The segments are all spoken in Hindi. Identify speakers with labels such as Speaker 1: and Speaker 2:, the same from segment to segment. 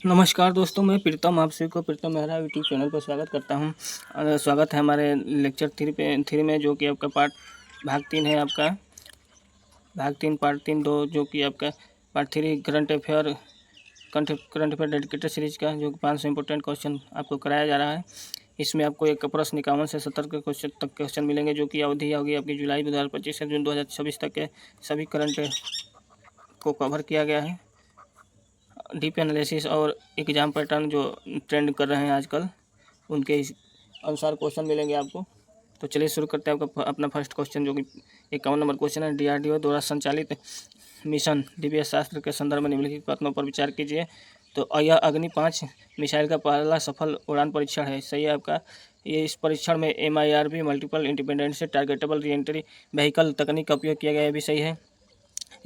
Speaker 1: नमस्कार दोस्तों, मैं प्रीतम आप सभी को प्रीतम मेहरा यूट्यूब चैनल पर स्वागत करता हूं। स्वागत है हमारे लेक्चर थ्री में, जो कि आपका भाग 3 है। आपका भाग 3 पार्ट 3 दो, जो कि आपका part 3 current affair dedicated series का, जो कि 500 इंपॉर्टेंट क्वेश्चन आपको कराया जा रहा है। इसमें आपको एक प्रश्न 51 से 70 के क्वेश्चन मिलेंगे, जो कि अवधि होगी आपकी जुलाई 2025 से जून 2026 तक के सभी करंट को कवर किया गया है। डीप एनालिसिस और एग्जाम पैटर्न जो ट्रेंड कर रहे हैं आजकल, उनके अनुसार क्वेश्चन मिलेंगे आपको। तो चलिए शुरू करते हैं आपका अपना फर्स्ट क्वेश्चन, जो कि 51 नंबर क्वेश्चन है। DRDO द्वारा संचालित मिशन दिव्य शास्त्र के संदर्भ में निम्नलिखित प्रश्नों पर विचार कीजिए। तो यह अग्नि 5 मिसाइल का पहला सफल उड़ान परीक्षण है। सही है आपका। ये इस परीक्षण में MIRV मल्टीपल इंडिपेंडेंट से टारगेटेबल रीएंट्री व्हीकल तकनीक का उपयोग किया गया, ये भी सही है।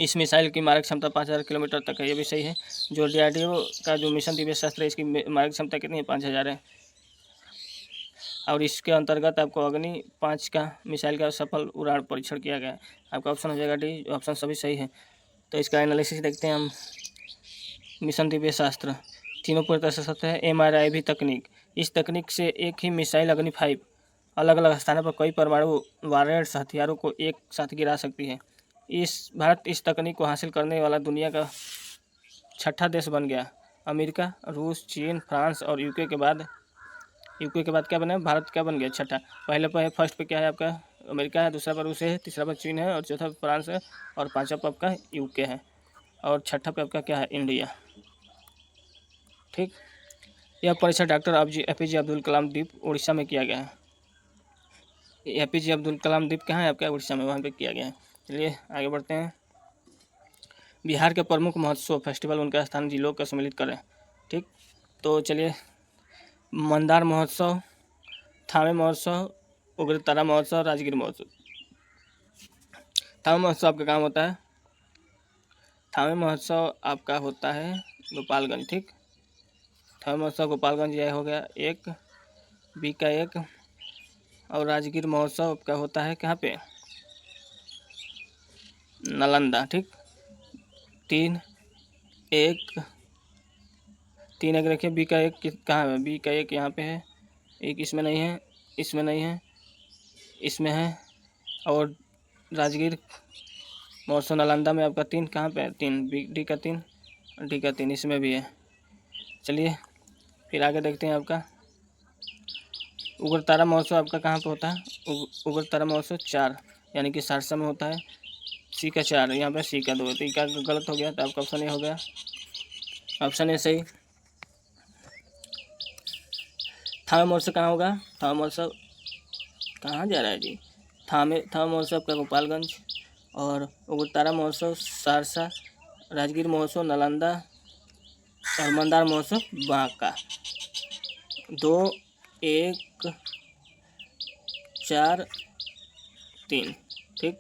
Speaker 1: इस मिसाइल की मारक क्षमता 5000 किलोमीटर तक है, ये भी सही है। जो DRDO का जो मिशन दिव्य शास्त्र है, इसकी मारक क्षमता कितनी है? 5000 है। और इसके अंतर्गत आपको अग्नि 5 का मिसाइल का सफल उड़ान परीक्षण किया गया है। आपका ऑप्शन हो जाएगा डी। ऑप्शन सभी सही है। तो इसका एनालिसिस देखते हैं हम। मिशन दिव्य शास्त्र तीनों पूरी तरह से सत्य है। MIRV तकनीक, इस तकनीक से एक ही मिसाइल अग्नि 5 अलग अलग स्थानों पर कई परमाणु वॉरहेड्स हथियारों को एक साथ गिरा सकती है। भारत इस तकनीक को हासिल करने वाला दुनिया का 6ठा देश बन गया। अमेरिका, रूस, चीन, फ्रांस और यूके के बाद क्या बना? भारत क्या बन गया? 6ठा। पहले पर फर्स्ट पे क्या है आपका? अमेरिका है, दूसरा पर रूस है, तीसरा पर चीन है, और चौथा पर फ्रांस है, और पांचवा पर आपका यूके है, और छठा पे आपका क्या है? इंडिया। ठीक। यह परीक्षा डॉक्टर APJ अब्दुल कलाम द्वीप उड़ीसा में किया गया है। APJ अब्दुल कलाम द्वीप कहाँ है आपका? उड़ीसा में, वहाँ पे किया गया है। चलिए आगे बढ़ते हैं। बिहार के प्रमुख महोत्सव फेस्टिवल उनका स्थान जिलों का सम्मिलित करें। ठीक। तो चलिए, मंदार महोत्सव, थावे महोत्सव, उग्रतारा महोत्सव, राजगीर महोत्सव। थावे महोत्सव आपका काम होता है, थावे महोत्सव आपका होता है गोपालगंज। ठीक। थावे महोत्सव गोपालगंज, यह हो गया एक, बी का एक। और राजगीर महोत्सव आपका होता है कहाँ पे? नालंदा। ठीक। 3 1 3 एक रखिए। बी का एक कहाँ है? बी का एक यहाँ पे है, एक इसमें नहीं है, इसमें नहीं है, इसमें है। और राजगीर महोत्सव नालंदा में आपका 3 कहाँ पे है? 3 डी का 3, डी का 3 इसमें भी है। चलिए फिर आगे देखते हैं। आपका उग्रतारा महोत्सव आपका कहाँ पे होता है? उग्रतारा महोत्सव 4, यानी कि सहरसा में होता है। सी का 4, यहाँ पे सी का 2, तो का गलत हो गया, तो आपका ऑप्शन ए हो गया। ऑप्शन ए सही। थावे महोत्सव कहाँ होगा? थावे महोत्सव कहाँ जा रहा है जी? थावे महोत्सव आपका गोपालगंज, और उग्रतारा महोत्सव सहरसा, राजगीर महोत्सव नालंदा, और मंदार महोत्सव बांका। 2 1 4 3। ठीक।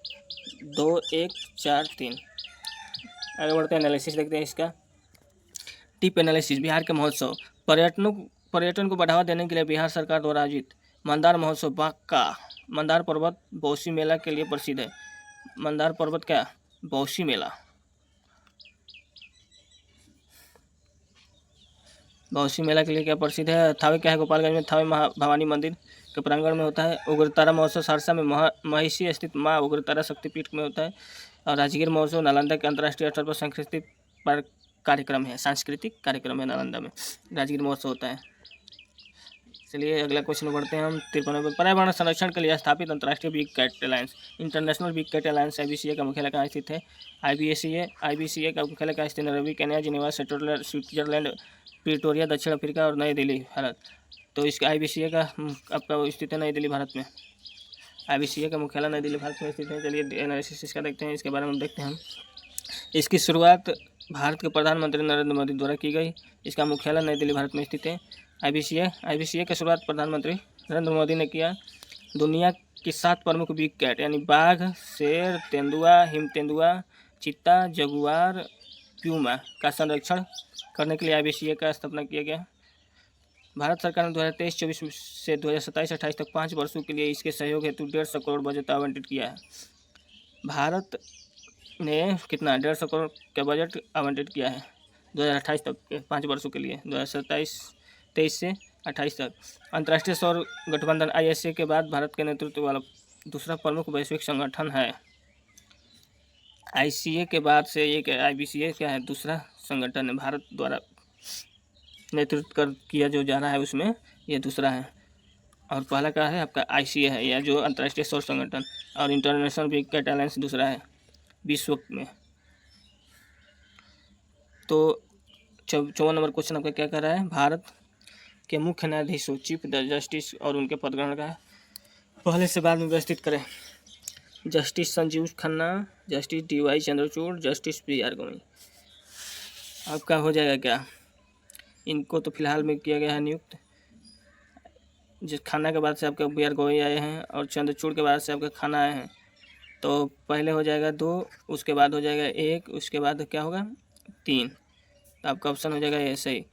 Speaker 1: 2 1 4 3। आगे बढ़ते हैं, एनालिसिस देखते हैं इसका। Tip analysis. बिहार के महोत्सव। पर्यटन को बढ़ावा देने के लिए बिहार सरकार द्वारा आयोजित मंदार महोत्सव बांका। मंदार पर्वत बौसी मेला के लिए प्रसिद्ध है। मंदार पर्वत क्या? बौसी मेला। बौसी मेला के लिए क्या प्रसिद्ध है? थावे क्या है? गोपालगंज में थावे भवानी मंदिर के प्रांगण में होता है। उग्रतारा महोत्सव सहरसा में महिषी स्थित माँ उग्रतारा शक्तिपीठ में होता है। और राजगीर महोत्सव नालंदा के अंतर्राष्ट्रीय स्तर पर सांस्कृतिक कार्यक्रम है नालंदा में राजगीर महोत्सव होता है। चलिए अगला क्वेश्चन बढ़ते हैं हम। 53 पर्यावरण संरक्षण के लिए स्थापित अंतर्राष्ट्रीय big cat alliance, international big cat alliance IBCA का मुख्यालय कहाँ स्थित है? IBCA का मुख्यालय कहाँ स्थित है? Nairobi, Kenya, Geneva, Switzerland, Pretoria दक्षिण अफ्रीका, और नई दिल्ली भारत। तो इसका IBCA का आपका स्थित है नई दिल्ली भारत में। IBCA का मुख्यालय नई दिल्ली भारत में स्थित है। चलिए एनालिसिस इसका देखते हैं, इसके बारे में देखते हैं हम। इसकी शुरुआत भारत के प्रधानमंत्री नरेंद्र मोदी द्वारा की गई। इसका मुख्यालय नई दिल्ली भारत में स्थित है। IBCA की शुरुआत प्रधानमंत्री नरेंद्र मोदी ने किया। दुनिया की 7 प्रमुख बिग कैट यानी बाघ, शेर, तेंदुआ, हिम तेंदुआ, चीता, जगुआर, प्यूमा का संरक्षण करने के लिए IBCA का स्थापना किया गया। भारत सरकार ने 2023-24 से 2027-28 तक 5 वर्षों के लिए इसके सहयोग हेतु 150 करोड़ बजट आवंटित किया है। भारत ने कितना? 150 करोड़ का बजट आवंटित किया है 2028 तक के 5 वर्षों के लिए, 2023 से 28 तक। अंतर्राष्ट्रीय सौर गठबंधन ISA के बाद भारत के नेतृत्व वाला दूसरा प्रमुख वैश्विक संगठन है। ICA के बाद से ये क्या, IBCA क्या है, दूसरा संगठन है, भारत द्वारा नेतृत्व किया जो जा रहा है उसमें ये दूसरा है। और पहला क्या है आपका ICA है, यह जो अंतर्राष्ट्रीय सौर संगठन, और इंटरनेशनल बिग कैट अलायंस दूसरा है विश्व में। तो 54 नंबर क्वेश्चन आपका क्या कर रहा है, भारत के मुख्य न्यायाधीशों चीफ जस्टिस और उनके पदग्रहण का पहले से बाद में व्यवस्थित करें। Justice Sanjeev Khanna, justice DY Chandrachud, justice BR Gavai. आपका हो जाएगा क्या, इनको तो फिलहाल में किया गया है नियुक्त। जिस खन्ना के बाद से आपके BR गवई आए हैं और चंद्रचूड़ के बाद से आपके खन्ना आए हैं। तो पहले हो जाएगा 2, उसके बाद हो जाएगा 1, उसके बाद क्या होगा 3। तो आपका ऑप्शन हो जाएगा ये सही।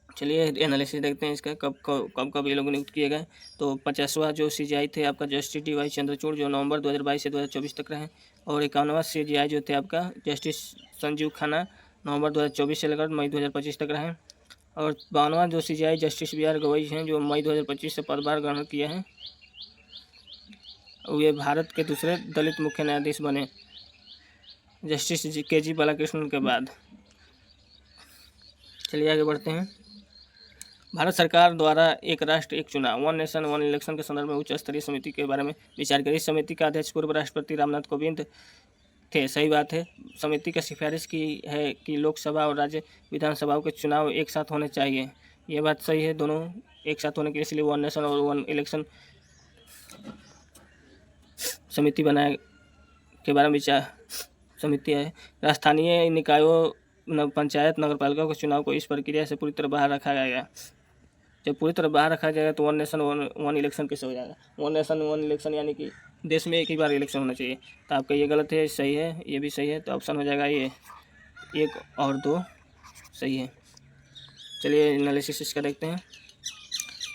Speaker 1: चलिए एनालिसिस देखते हैं इसका, कब ये लोग नियुक्त किए गए। तो 50वां जो CGI थे आपका जस्टिस DY चंद्रचूड़, जो नवंबर 2022 से 2024 तक रहे। और 51वां CGI जो थे आपका जस्टिस संजीव खन्ना, नवंबर 2024 से लेकर मई 2025 तक रहे। और 52वां जो CGI जस्टिस BR गवई हैं, जो मई 2025 से पदभार ग्रहण किए हैं। ये भारत के दूसरे दलित मुख्य न्यायाधीश बने जस्टिस KG बालाकृष्णन के बाद। चलिए आगे बढ़ते हैं। भारत सरकार द्वारा एक राष्ट्र एक चुनाव, 1 नेशन 1 इलेक्शन के संदर्भ में उच्च स्तरीय समिति के बारे में विचार करें। इस समिति का अध्यक्ष पूर्व राष्ट्रपति रामनाथ कोविंद थे, सही बात है। समिति का सिफारिश की है कि लोकसभा और राज्य विधानसभाओं के चुनाव एक साथ होने चाहिए। ये बात सही है, दोनों एक साथ होने के लिए इसलिए 1 नेशन और 1 इलेक्शन समिति बनाए के बारे में विचार समिति है। राजस्थानीय निकायों पंचायत नगरपालिका के चुनाव को इस प्रक्रिया से पूरी तरह बाहर रखा गया। जब पूरी तरह बाहर रखा जाएगा तो 1 नेशन 1 इलेक्शन कैसे हो जाएगा। 1 नेशन 1 इलेक्शन यानी कि देश में एक ही बार इलेक्शन होना चाहिए। तो आपका ये गलत है, सही है, ये भी सही है। तो ऑप्शन हो जाएगा ये 1 और 2 सही है। चलिए एनालिसिस इसका देखते हैं।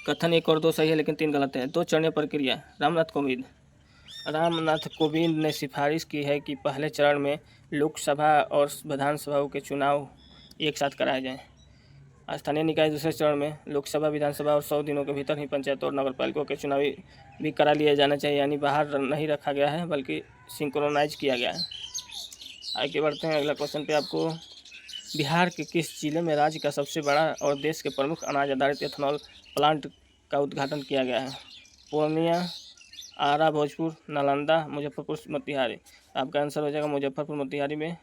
Speaker 1: कथन 1 और 2 सही है लेकिन 3 गलत है। 2 चरणीय प्रक्रिया, रामनाथ कोविंद ने सिफारिश की है कि पहले चरण में लोकसभा और विधानसभाओं के चुनाव एक साथ कराए जाएं। स्थानीय निकाय दूसरे चरण में लोकसभा विधानसभा और 100 दिनों के भीतर ही पंचायत और नगरपालिकाओं के चुनाव भी करा लिया जाना चाहिए, यानी बाहर नहीं रखा गया है बल्कि सिंक्रोनाइज किया गया है। आगे बढ़ते हैं अगला क्वेश्चन पे। आपको बिहार के किस जिले में राज्य का सबसे बड़ा और देश के प्रमुख अनाज आधारित एथेनॉल प्लांट का उद्घाटन किया गया है। पूर्णिया, आरा, भोजपुर, नालंदा, मुजफ्फरपुर, मोतिहारी। आपका आंसर हो जाएगा मुजफ्फरपुर मोतिहारी में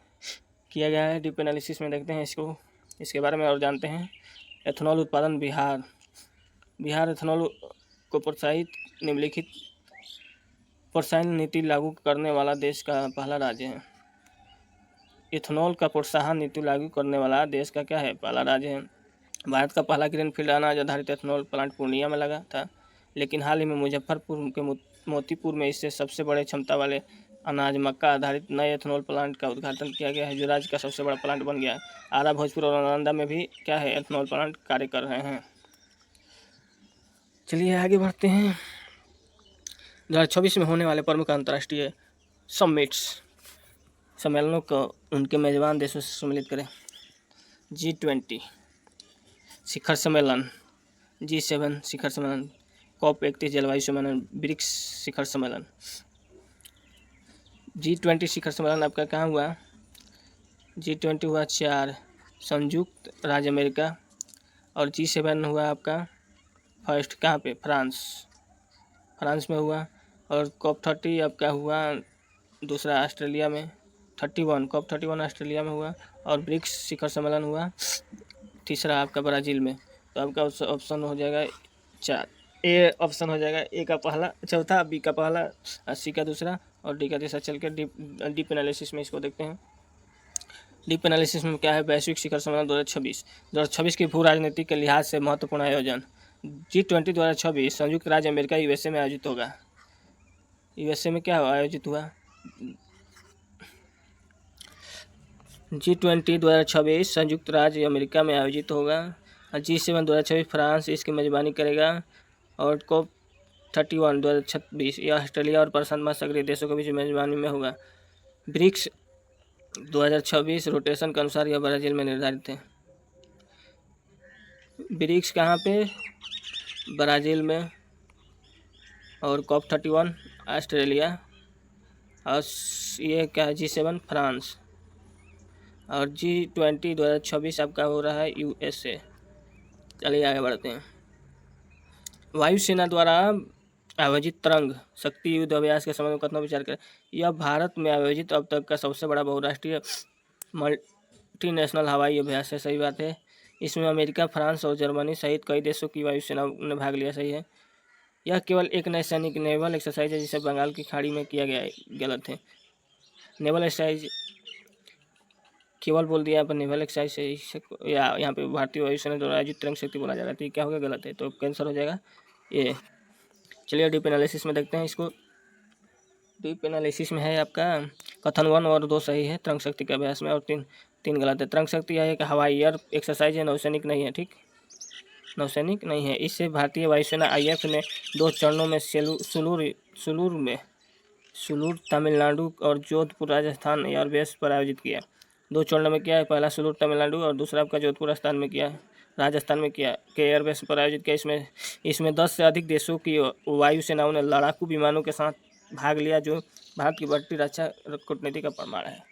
Speaker 1: किया गया है। डीप एनालिसिस में देखते हैं इसके बारे में और जानते हैं। एथेनॉल उत्पादन, बिहार एथेनॉल को निम्नलिखित प्रोत्साहन नीति लागू करने वाला देश का पहला राज्य है। एथेनॉल का प्रोत्साहन नीति लागू करने वाला देश का क्या है, पहला राज्य है। भारत का पहला ग्रीनफील्ड अनाज आधारित एथेनॉल प्लांट पूर्णिया में लगा था, लेकिन हाल ही में मुजफ्फरपुर के मोतीपुर में इससे सबसे बड़े क्षमता वाले अनाज मक्का आधारित नए एथेनॉल प्लांट का उद्घाटन किया गया है, जो राज्य का सबसे बड़ा प्लांट बन गया है। आरा, भोजपुर और नालंदा में भी क्या है, एथेनॉल प्लांट कार्य कर रहे हैं। चलिए आगे बढ़ते हैं। 2024 में होने वाले प्रमुख अंतर्राष्ट्रीय सम्मेलनों को उनके मेजबान देशों से सम्मिलित करें। G20 शिखर सम्मेलन, G7 शिखर सम्मेलन, COP31 जलवायु सम्मेलन, ब्रिक्स शिखर सम्मेलन। G20 शिखर सम्मेलन आपका कहाँ हुआ, G20 हुआ 4 संयुक्त राज्य अमेरिका, और G7 हुआ आपका फर्स्ट कहाँ पे, फ्रांस में हुआ। और COP30 आपका हुआ दूसरा ऑस्ट्रेलिया में, 31 COP31 ऑस्ट्रेलिया में हुआ। और ब्रिक्स शिखर सम्मेलन हुआ तीसरा आपका ब्राज़ील में। तो आपका ऑप्शन हो जाएगा 4, ए ऑप्शन हो जाएगा, ए का पहला, चौथा, बी का पहला, सी का दूसरा और डी का तीसरा। चल के डीप एनालिसिस में इसको देखते हैं। डीप एनालिसिस में क्या है, वैश्विक शिखर सम्मेलन 2026 की भू राजनीति के लिहाज से महत्वपूर्ण आयोजन। G20 2026 संयुक्त राज्य अमेरिका USA में आयोजित होगा। USA में क्या आयोजित हुआ, G20 2026 संयुक्त राज्य अमेरिका में आयोजित होगा। G7 2026 फ्रांस इसकी मेजबानी करेगा। और COP31 2026 यह ऑस्ट्रेलिया और प्रशांत महासागरीय देशों के बीच मेजबानी में होगा। ब्रिक्स 2026 रोटेशन के अनुसार यह ब्राज़ील में निर्धारित है। ब्रिक्स कहाँ पे? ब्राज़ील में। और COP31 ऑस्ट्रेलिया। और ये क्या है? G7 France. और G20 2026 आपका हो रहा है USA। चलिए आगे बढ़ते हैं। वायुसेना द्वारा आयोजित तरंग शक्ति युद्ध अभ्यास के संबंध में कथनों विचार करें। यह भारत में आयोजित अब तक का सबसे बड़ा बहुराष्ट्रीय मल्टीनेशनल हवाई अभ्यास है। सही बात है। इसमें अमेरिका, फ्रांस और जर्मनी सहित कई देशों की वायुसेना ने भाग लिया। सही है। यह केवल एक नैसैनिक नेवल एक्सरसाइज है जिसे बंगाल की खाड़ी में किया गया है। गलत है। नेवल एक्सरसाइज केवल बोल दिया पर नेवल एक्सरसाइज से या यहाँ पे भारतीय वायुसेना द्वारा आयोजित तरंग शक्ति बोला जाएगा। तो ये क्या होगा? गलत है। तो कैंसर हो जाएगा ये। चलिए डीप एनालिसिस में देखते हैं इसको। डीप एनालिसिस में है आपका कथन 1 और 2 सही है तरंग शक्ति के अभ्यास में, और तीन गलत है। तरंग शक्ति है कि हवाई एयर एक्सरसाइज है, नौसैनिक नहीं है। ठीक, नौसैनिक नहीं है। इससे भारतीय वायुसेना IF ने 2 चरणों में सुलूर तमिलनाडु और जोधपुर राजस्थान एयरबेस पर आयोजित किया। 2 चरणों में किया है। पहला सुलूर तमिलनाडु और दूसरा आपका जोधपुर राजस्थान में किया के एयरबेस पर आयोजित किया। इसमें 10 से अधिक देशों की वायुसेनाओं ने लड़ाकू विमानों के साथ भाग लिया, जो भारत की बढ़ती रक्षा कूटनीति का प्रमाण है।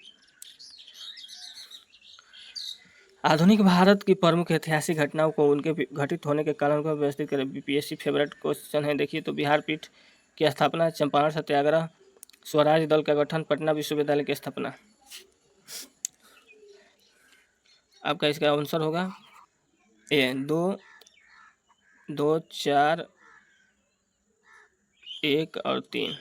Speaker 1: आधुनिक भारत की प्रमुख ऐतिहासिक घटनाओं को उनके घटित होने के कारण को व्यवस्थित करें। BPSC फेवरेट क्वेश्चन है। देखिए तो बिहार पीठ की स्थापना, चंपारण सत्याग्रह, स्वराज दल का गठन, पटना विश्वविद्यालय की स्थापना। आपका इसका आंसर होगा ए 2, 4, 1 और 3।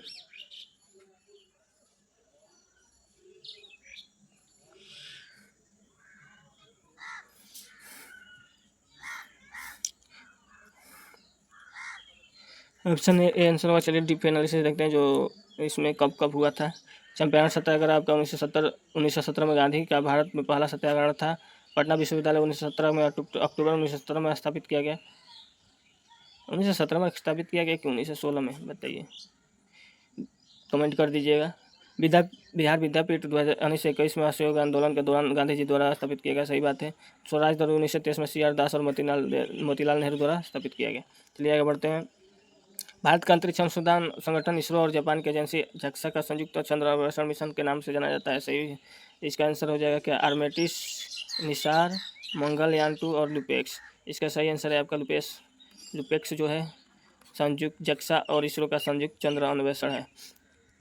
Speaker 1: ऑप्शन ए आंसर होगा। चलिए डीप एनालिसिस देखते हैं जो इसमें कब हुआ था। चंपारण सत्याग्रह आपका 1917 में गांधी का भारत में पहला सत्याग्रह था। पटना विश्वविद्यालय 1917 में अक्टूबर 1917 में स्थापित किया गया। 1917 में स्थापित किया गया कि 1916 में? बताइए, कमेंट कर दीजिएगा। बिहार विद्यापीठ 1921 में असहयोग आंदोलन के दौरान गांधी जी द्वारा स्थापित किया गया। सही बात है। स्वराज दल 1923 में CR दास और मोतीलाल नेहरू द्वारा स्थापित किया गया। चलिए आगे बढ़ते हैं। भारत का अंतरिक्ष अनुसंधान संगठन इसरो और जापान की एजेंसी JAXA का संयुक्त चंद्र अन्वेषण मिशन के नाम से जाना जाता है। सही, इसका आंसर हो जाएगा क्या? आर्टेमिस, निसार, मंगलयान 2 और लुपेक्स। इसका सही आंसर है आपका लुपेक्स जो है संयुक्त JAXA और इसरो का संयुक्त चंद्र अन्वेषण है।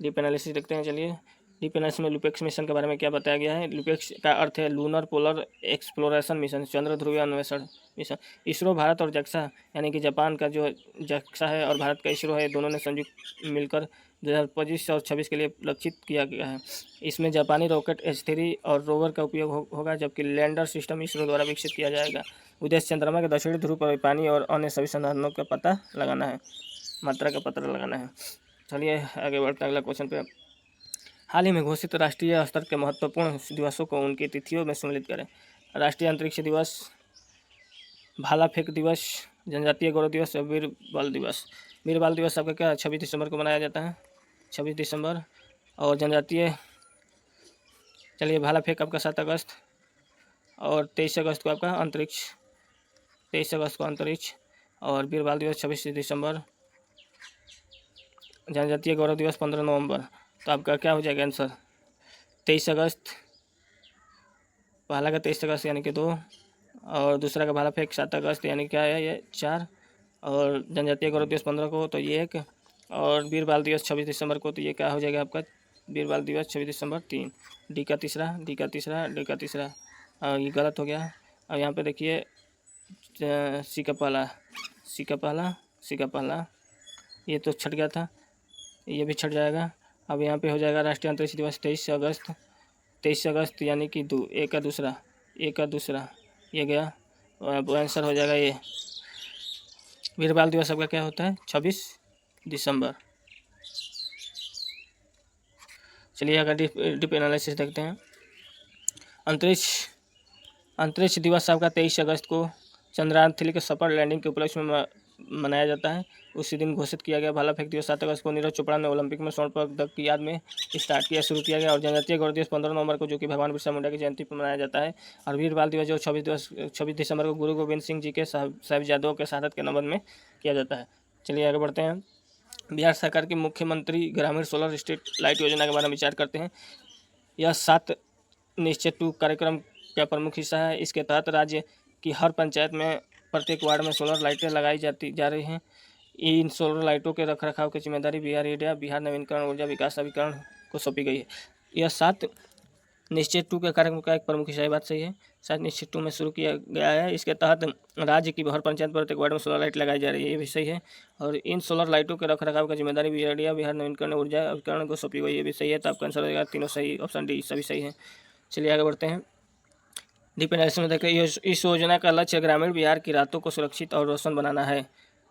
Speaker 1: डीप एनालिसिस देखते हैं। चलिए डीप एनालिसिस में लुपेक्स मिशन के बारे में क्या बताया गया है। लुपेक्स का अर्थ है लूनर पोलर एक्सप्लोरेशन मिशन, चंद्र ध्रुवीय अन्वेषण मिशन। इसरो भारत और JAXA यानी कि जापान का जो JAXA है और भारत का इसरो है, दोनों ने संयुक्त मिलकर 2025 और 26 के लिए लक्षित किया गया है। इसमें जापानी रॉकेट H3 और रोवर का उपयोग होगा, जबकि लैंडर सिस्टम इसरो द्वारा विकसित किया जाएगा। उद्देश्य चंद्रमा के दक्षिणी ध्रुव पर पानी और अन्य सभी संसाधनों का पता लगाना है, मात्रा का पता लगाना है। चलिए आगे बढ़ते हैं अगला क्वेश्चन पे। हाल ही में घोषित राष्ट्रीय स्तर के महत्वपूर्ण दिवसों को उनकी तिथियों में सम्मिलित करें। राष्ट्रीय अंतरिक्ष दिवस, भाला फेंक दिवस, जनजातीय गौरव दिवस और वीर बाल दिवस। वीर बाल दिवस आपका क्या 26 दिसंबर को मनाया जाता है, 26 दिसंबर। और जनजातीय, चलिए भाला फेंक आपका 7 अगस्त और 23 अगस्त को आपका अंतरिक्ष, 23 अगस्त को अंतरिक्ष। और वीर बाल दिवस 26 दिसंबर। जनजातीय गौरव दिवस 15 नवंबर। तो आपका क्या हो जाएगा आंसर? 23 अगस्त, पहला का 23 अगस्त यानी कि 2, और दूसरा का भाला फेंक 7 अगस्त यानी क्या है ये 4, और जनजातीय गौरव दिवस 15 को तो ये 1, और वीर बाल दिवस 26 दिसंबर को, तो ये क्या हो जाएगा आपका? वीर बाल दिवस 26 दिसंबर 3। डी का तीसरा। और ये गलत हो गया। अब यहाँ पे देखिए सी का पहला ये तो छट गया था, ये भी छट जाएगा। अब यहाँ पे हो जाएगा राष्ट्रीय अंतरिक्ष दिवस 23 अगस्त यानी कि 2, एक का दूसरा ये गया। अब आंसर हो जाएगा ये। वीर बाल दिवस आपका क्या होता है? 26 दिसंबर। चलिए अगर डीप एनालिसिस देखते हैं। अंतरिक्ष दिवस आपका 23 अगस्त को चंद्रयान 3 के सफल लैंडिंग के उपलक्ष्य में मनाया जाता है। उसी दिन घोषित किया गया। भाला फेंक दिवस 7 अगस्त को नीरज चोपड़ा ने ओलंपिक में स्वर्ण पदक की याद में शुरू किया गया। और जनजातीय गौरव दिवस 15 नवंबर को, जो कि भगवान बिरसा मुंडा की जयंती पर मनाया जाता है। और वीर बाल दिवस जो 26 दिसंबर को गुरु गोविंद सिंह जी के साहिबजादों के शहादत के नमन में किया जाता है। चलिए आगे बढ़ते हैं। बिहार सरकार की मुख्यमंत्री ग्रामीण सोलर स्ट्रीट लाइट योजना के बारे में विचार करते हैं। यह 7 निश्चित 2 कार्यक्रम का प्रमुख हिस्सा है। इसके तहत राज्य की हर पंचायत में प्रत्येक वार्ड में सोलर लाइटें लगाई जा रही हैं। इन सोलर लाइटों के रखरखाव की जिम्मेदारी बिहार नवीनकरण ऊर्जा विकास अभिकरण को सौंपी गई है। यह 7 निश्चित 2 के कार्यक्रम का एक प्रमुख हिस्सा है। बात सही है। 7 निश्चित 2 में शुरू किया गया है। इसके तहत राज्य की हर पंचायत पर प्रत्येक वार्ड में सोलर लाइट लगाई जा रही है। ये भी सही है। और इन सोलर लाइटों के रखरखाव की जिम्मेदारी बिहार नवीनकरण ऊर्जा अभिकरण को सौंपी गई है। ये भी सही है। तो आपका आंसर हो जाएगा तीनों सही, ऑप्शन डी सभी सही है। चलिए आगे बढ़ते हैं। डीप एनालिसिस में देखते हैं। इस योजना का लक्ष्य ग्रामीण बिहार की रातों को सुरक्षित और रोशन बनाना है।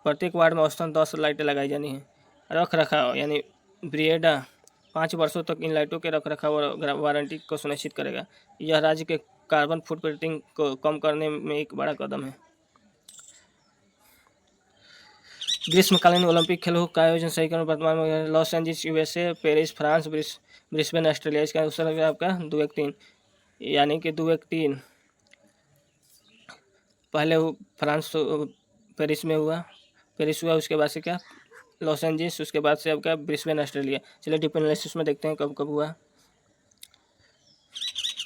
Speaker 1: प्रत्येक वार्ड में औसतन 10 लाइटें लगाई जानी हैं। रख रखाव यानी ब्रिएडा 5 वर्षों तक इन लाइटों के रख रखाव और वारंटी को सुनिश्चित करेगा। यह राज्य के कार्बन फुटप्रिंटिंग को कम करने में एक बड़ा कदम है। ग्रीष्मकालीन ओलंपिक खेलों का आयोजन सही करण वर्तमान में Los Angeles USA, Paris France, Brisbane Australia. इसका उत्तर है आपका 2 1 3 यानी कि 2 1 3 पहले फ्रांस पेरिस में हुआ, पेरिस हुआ, उसके बाद से क्या लॉस एंजिल्स, उसके बाद से आपका ब्रिस्बेन ऑस्ट्रेलिया। चलिए डीप एनालिसिस में देखते हैं कब कब हुआ।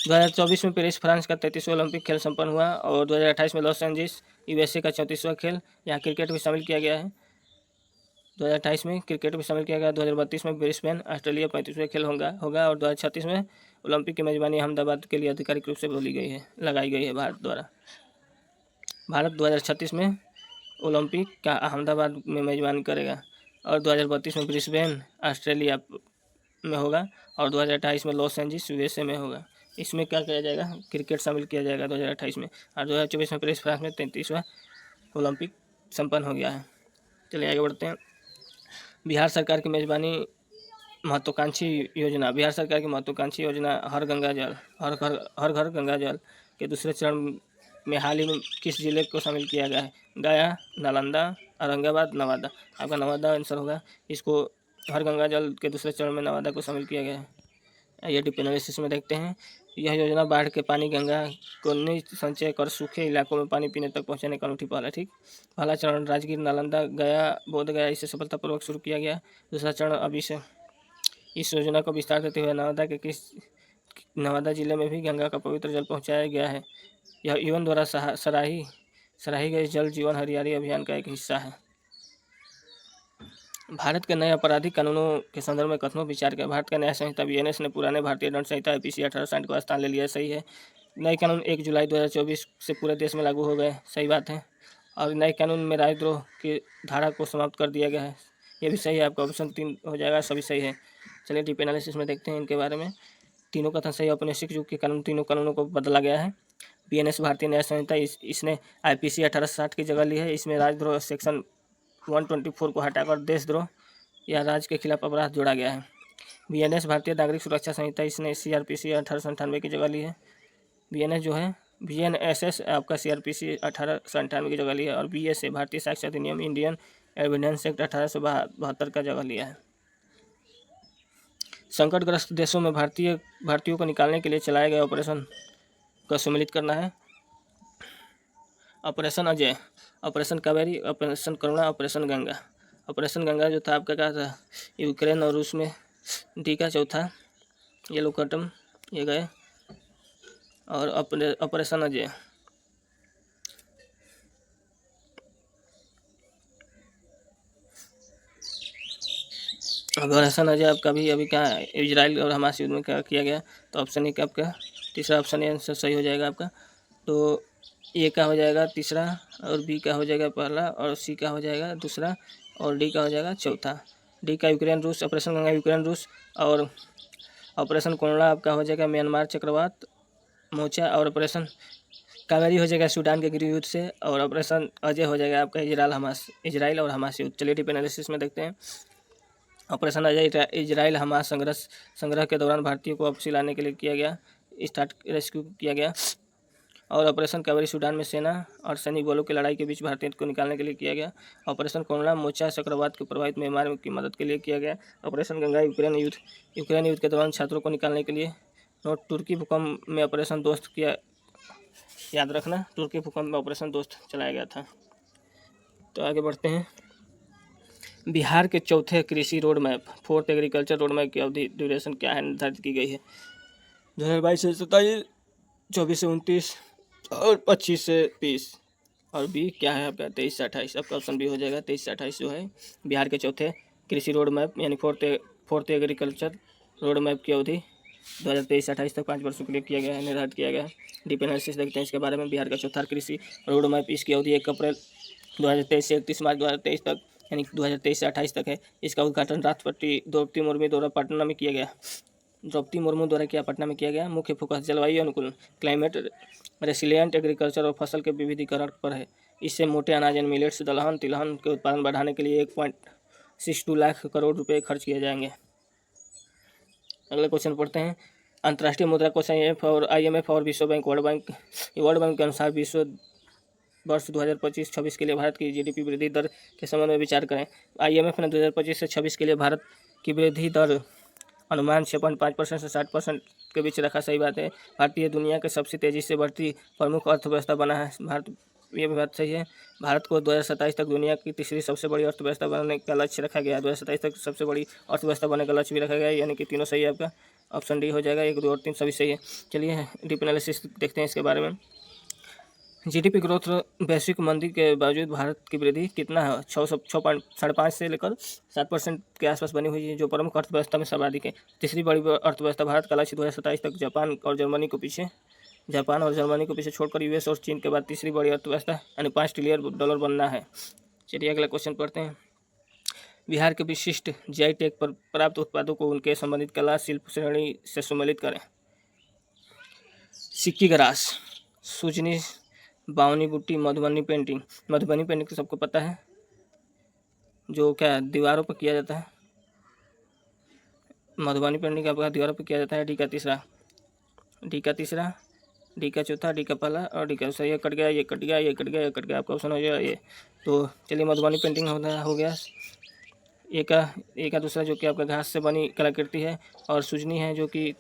Speaker 1: 2024 में पेरिस फ्रांस का 33वां ओलंपिक खेल संपन्न हुआ। और 2028 में लॉस एंजिल्स यूएसए का 34वां खेल। यहाँ क्रिकेट भी शामिल किया गया है। 2028 में क्रिकेट भी शामिल किया गया। 2032 में ब्रिस्बेन ऑस्ट्रेलिया 35वां खेल होगा। और 2036 में ओलंपिक की मेजबानी अहमदाबाद के लिए आधिकारिक रूप से लगाई गई है भारत द्वारा। भारत 2036 में ओलंपिक का अहमदाबाद में मेजबानी करेगा। और 2032 में ब्रिस्बेन ऑस्ट्रेलिया में होगा। और 2028 में लॉस एंजिल्स यूएसए में होगा। इसमें क्या किया जाएगा, क्रिकेट शामिल किया जाएगा 2028 में। और 2024 में पेरिस फ्रांस में 33वां ओलंपिक संपन्न हो गया है। चलिए आगे बढ़ते हैं। बिहार सरकार की मेजबानी महत्वाकांक्षी योजना। बिहार सरकार की महत्वाकांक्षी योजना हर घर गंगा जल के दूसरे चरण में हाल ही में किस जिले को शामिल किया गया है? गया, नालंदा, औरंगाबाद, नवादा। आपका नवादा आंसर होगा। इसको हर गंगा जल के दूसरे चरण में नवादा को शामिल किया गया है। ये डीप एनालिसिस में देखते हैं। यह योजना बाढ़ के पानी गंगा को संचय कर सूखे इलाकों में पानी पीने तक पहुंचाने का अनूठी पहल है। ठीक, पहला चरण राजगीर, नालंदा, गया, बोध गया, इसे सफलतापूर्वक शुरू किया गया। दूसरा चरण अभी से इस योजना को विस्तार देते हुए नवादा जिले में भी गंगा का पवित्र जल पहुंचाया गया है। यह यूएन द्वारा सराही गई जल जीवन हरियाली अभियान का एक हिस्सा है। भारत के नए आपराधिक कानूनों के संदर्भ में कथनों विचार किया। भारत का न्याय संहिता बीएनएस ने पुराने भारतीय दंड संहिता आईपीसी 1860 को स्थान ले लिया। सही है। नए कानून 1 जुलाई 2024 से पूरे देश में लागू हो गए। सही बात है। और नए कानून में राजद्रोह की धारा को समाप्त कर दिया गया है। ये भी सही है। आपका ऑप्शन 3 हो जाएगा। सभी सही है। चलिए डीप एनालिसिस में देखते हैं इनके बारे में। तीनों कथन सही। औपनिवेशिक युग के कानून, तीनों कानूनों को बदला गया है। बीएनएस भारतीय न्याय संहिता इसने आईपीसी 1860 की जगह ली है। इसमें राजद्रोह सेक्शन 124 को हटाकर देशद्रोह या राज्य के खिलाफ अपराध जोड़ा गया है। बीएनएस भारतीय नागरिक सुरक्षा संहिता, इसने सीआरपीसी 1898 की जगह ली है। बीएनएस जो है बीएनएसएस आपका सीआरपीसी 1898 की जगह ली है। और बीएसए भारतीय साक्ष्य अधिनियम, इंडियन एविडेंस एक्ट 1872 का जगह लिया है। संकटग्रस्त देशों में भारतीयों को निकालने के लिए चलाए गए ऑपरेशन को सम्मिलित करना है। Operation Ajay, operation Kaveri, operation Karuna, operation Ganga. Operation Ganga जो था आपका क्या था, यूक्रेन और रूस में। डी का चौथा ये लोग खत्म ये गए। और ऑपरेशन अजय ऑपरेशन अजय आपका भी अभी क्या इजराइल और हमास युद्ध में क्या किया गया। तो ऑप्शन ए का आपका तीसरा ऑप्शन ए आंसर सही हो जाएगा आपका। तो ए का हो जाएगा तीसरा, और बी का हो जाएगा पहला, और सी का हो जाएगा दूसरा, और डी का हो जाएगा चौथा। डी का यूक्रेन रूस, ऑपरेशन गंगा यूक्रेन रूस। और ऑपरेशन कोणा आपका हो जाएगा म्यांमार चक्रवात मोर्चा। और ऑपरेशन कावेरी हो जाएगा सूडान के गृह युद्ध से। और ऑपरेशन अजय हो जाएगा आपका इजराइल और हमास युद्ध। चलिए डीप एनालिसिस में देखते हैं। ऑपरेशन अजय इजराइल हमास संग्रह के दौरान भारतीयों को वापसी लाने के लिए किया गया, रेस्क्यू किया गया। और ऑपरेशन कैवरी सूडान में सेना और सैनिक बलों की लड़ाई के बीच भारतीयों को निकालने के लिए किया गया। ऑपरेशन कोरोना मोर्चा चक्रवात के प्रभावित म्यांमार की मदद के लिए किया गया। ऑपरेशन गंगा यूक्रेन युद्ध के दौरान छात्रों को निकालने के लिए। और तुर्की भूकंप में ऑपरेशन दोस्त किया, याद रखना, तुर्की भूकंप में ऑपरेशन दोस्त चलाया गया था। तो आगे बढ़ते हैं। बिहार के चौथे कृषि road map, fourth agriculture road map की अवधि ड्यूरेशन क्या है, निर्धारित की गई है? 2022 से 27, 24 से 29 और 25 से 30। और बी क्या है आपका? 23 से 28। आपका ऑप्शन बी हो जाएगा 23 से 28 जो है बिहार के चौथे कृषि रोड मैप यानी फोर्थ एग्रीकल्चर रोड मैप की अवधि 2023 से 28 तक 5 वर्षों के लिए किया गया है, निर्धारित किया गया है। डीप एनालिसिस देखते हैं इसके बारे में। बिहार का चौथा कृषि रोड मैप, इसकी अवधि 1 अप्रैल 2023 से 31 मार्च 2023 तक यानी 2023 से 28 तक है। इसका उद्घाटन राष्ट्रपति द्रौपदी मुर्मू द्वारा पटना में किया गया। पटना में किया गया। मुख्य फोकस जलवायु अनुकूल, क्लाइमेट रेसिलिएंट एग्रीकल्चर और फसल के विविधीकरण पर है। इससे मोटे अनाज यानी मिलेट्स, दलहन तिलहन के उत्पादन बढ़ाने के लिए 1.62 लाख करोड़ रुपए खर्च किए जाएंगे। अगले क्वेश्चन पढ़ते हैं। अंतर्राष्ट्रीय मुद्रा कोष IMF और विश्व बैंक वर्ल्ड बैंक के अनुसार विश्व वर्ष 2025-26 के लिए भारत की GDP वृद्धि दर के संबंध में विचार करें। IMF ने 2025 से 26 के लिए भारत की वृद्धि दर अनुमान 6.5% से 60% के बीच रखा। सही बात है। भारतीय दुनिया के सबसे तेज़ी से बढ़ती प्रमुख अर्थव्यवस्था बना है भारत, ये भी बात सही है। भारत को 2027 तक दुनिया की तीसरी सबसे बड़ी अर्थव्यवस्था बनने का लक्ष्य रखा गया है। 2027 तक सबसे बड़ी अर्थव्यवस्था बनने का लक्ष्य भी रखा गया है, यानी कि तीनों सही है। आपका ऑप्शन डी हो जाएगा, 1, 2 और 3 सभी सही है। चलिए डीप एनालिसिस देखते हैं इसके बारे में। GDP ग्रोथ वैश्विक मंदी के बावजूद भारत की वृद्धि कितना है? 6.5 से लेकर 7% के आसपास बनी हुई है, जो प्रमुख अर्थव्यवस्था में सर्वाधिक है। तीसरी बड़ी अर्थव्यवस्था भारत का लक्ष्य 2027 तक जापान और जर्मनी को पीछे छोड़कर US और चीन के बाद तीसरी बड़ी अर्थव्यवस्था यानी $5 ट्रिलियन बनना है। चलिए अगला क्वेश्चन पढ़ते हैं। बिहार के विशिष्ट GI टैग पर प्राप्त उत्पादों को उनके संबंधित कला शिल्प श्रेणी से सम्मिलित करें। सिक्की ग्रास, सुजनी, बावनी बुट्टी, मधुबनी पेंटिंग तो सबको पता है, जो क्या दीवारों पर किया जाता है। मधुबनी पेंटिंग आपका दीवारों पर किया जाता है। डी का तीसरा, डी का चौथा, डी का पहला और डी का दूसरा। ये कट गया, आपका ऑप्शन हो जाएगा ये। तो चलिए मधुबनी पेंटिंग हो गया। ए का दूसरा जो कि आपका घास से बनी कलाकृति है, और सुजनी है जो कि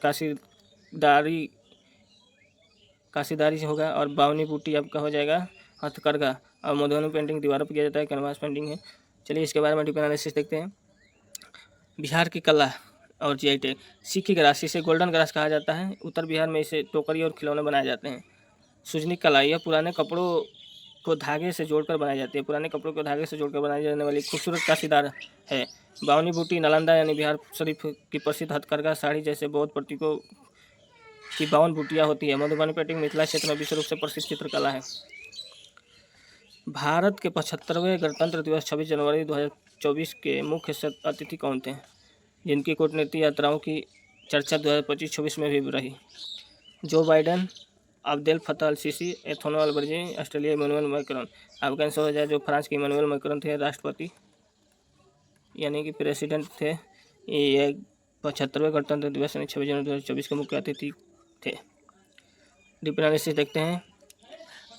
Speaker 1: काशीदारी से होगा, और बावनी बूटी आपका हो जाएगा हथकरघा, और मधुबनी पेंटिंग दीवारों पर किया जाता है, कैनवास पेंटिंग है। चलिए इसके बारे में डीप एनालिसिस देखते हैं। बिहार की कला और GI टैग। सिक्की ग्रास, इसे गोल्डन ग्रास कहा जाता है। उत्तर बिहार में इसे टोकरी और खिलौने बनाए जाते हैं। सुजनी कला, यह पुराने कपड़ों को धागे से जोड़कर बनाई जाती है। बनाई जाने वाली खूबसूरत काशीदार है। बावनी बूटी नालंदा यानी बिहार शरीफ की प्रसिद्ध हथकरघा साड़ी जैसे बौद्ध प्रतीकों की 52 बूटियाँ होती है। मधुबनी पेंटिंग मिथिला क्षेत्र में विश्व रूप से प्रसिद्ध चित्रकला है। भारत के 75वें गणतंत्र दिवस 26 जनवरी 2024 के मुख्य अतिथि कौन थे, जिनकी कूटनीति यात्राओं की चर्चा 2025-26 में भी रही? जो Biden, Abdel Fattah al Sisi, Anthony Albanese, Australia Emmanuel Macron. आपका आंसर हो जाए जो फ्रांस के इमैनुअल मैक्रोन थे, राष्ट्रपति यानी कि प्रेसिडेंट थे। ये 75वें गणतंत्र दिवस यानी 26 जनवरी 2024 के मुख्य अतिथि थे। डीप एनालिसिस देखते हैं।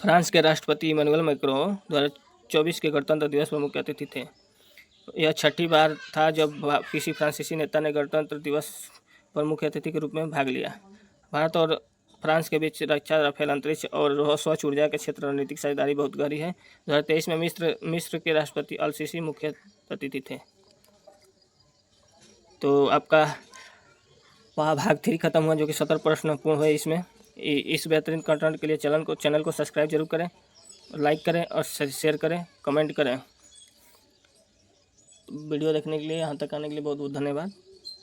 Speaker 1: फ्रांस के राष्ट्रपति इमैनुअल मैक्रोन 2024 के गणतंत्र दिवस पर मुख्य अतिथि थे। यह छठी बार था जब किसी फ्रांसीसी नेता ने गणतंत्र दिवस पर मुख्य अतिथि के रूप में भाग लिया। भारत और फ्रांस के बीच रक्षा, राफेल, अंतरिक्ष और स्वच्छ ऊर्जा के क्षेत्र रणनीतिक साझेदारी बहुत गहरी है। 2023 में मिस्र के राष्ट्रपति अल सीसी मुख्य अतिथि थे। तो आपका भाग 3 खत्म हुआ, जो कि 17 प्रश्न पूर्ण हुए। इसमें इस बेहतरीन कंटेंट के लिए चैनल को सब्सक्राइब जरूर करें, लाइक करें और शेयर करें, कमेंट करें। वीडियो देखने के लिए, यहाँ तक आने के लिए बहुत बहुत धन्यवाद।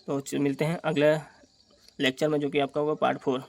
Speaker 1: तो मिलते हैं अगले लेक्चर में, जो कि आपका होगा पार्ट 4।